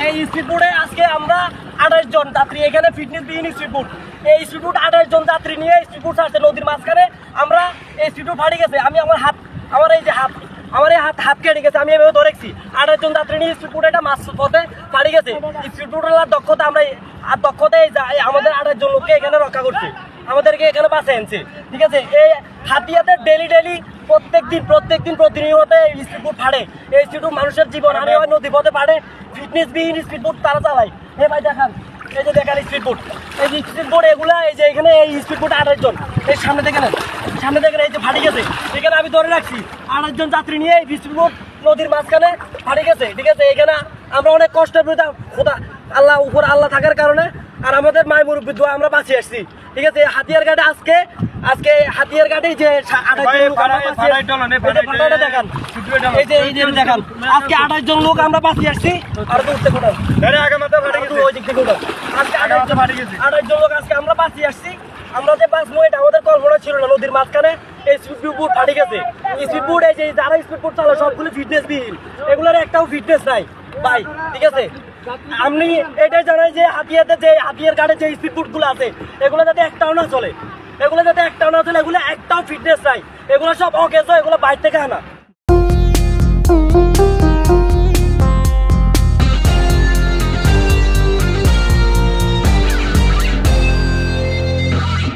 এই স্পিডবোটে আজকে আমরা 28 জন যাত্রী, এখানে ফিটনেস বিহীন স্পিডবোট, এই স্পিডবোট 28 জন যাত্রী নিয়ে স্পিডবোট ছাড়ছে নদীর মাঝখানে। আমরা এই স্পিডবোট ফাটে গেছে, আমি আমার এই যে হাত কেটে গেছে, আমি এভাবে ধরেছি। 28 জন যাত্রী নিয়ে স্পিডবোট এটা মাছ পথে ফাটে গেছে। স্পিডবোটের দক্ষতা দক্ষতায় আমাদের 28 জন লোককে এখানে রক্ষা করছে, আমাদেরকে এখানে বাঁচে আনছে। ঠিক আছে, এই হাতিয়াতে ডেলি প্রত্যেক দিন প্রতিনিয়ত স্পিডবোট ফাটে। এই স্পিডবোট মানুষের জীবন আমি হয় নদী পথে ফাটে, ফিটনেস বিহীন স্পিডবোট তারা চালায়। ভাই দেখান, এই যে দেখান স্পিডবোট, এই যে স্পিডবোট এগুলা, এই যে এখানে এই স্পিডবোট 28 জন, এই সামনে দেখেন এই যে ফাটে গেছে। এখানে আমি ধরে রাখছি 28 জন যাত্রী নিয়ে এই স্পিডবোট নদীর মাঝখানে ফাটে গেছে। ঠিক আছে, এখানে আমরা অনেক কষ্টের বিরুদ্ধে খোদা আল্লাহ থাকার কারণে আর আমাদের মায়ের মুরব্বী দোয়া আমরা বাঁচিয়ে আসছি। ঠিক আছে, হাতিয়ার ঘাটে আজকে হাতিয়ার ঘাটে যে দেখান, এই যে দেখান, আজকে 28 জন লোক আমরা বাঁচিয়ে আসছি। আর উঠতে কোটাল আজকে 28 জন লোক আজকে আমরা বাঁচিয়ে আসছি। আমরা যে বাঁচবো এটা আমাদের কল্পনা ছিল না। নদীর মাঝখানে এই স্পিডবোট ফাটে গেছে। স্পিডবোট এই যে যারা স্পিডবোট চালায় সবগুলো ফিটনেস বিহীন, এগুলোর একটাও ফিটনেস নাই ভাই। ঠিক আছে, আপনি এটাই জানাই যে হাতিয়ার ঘাটে যে স্পিডবোট গুলো আছে এগুলো যাতে একটাও না চলে, এগুলো একটাও ফিটনেস নাই, এগুলো সব অকেজো, এগুলো বাইরে থেকে আনা।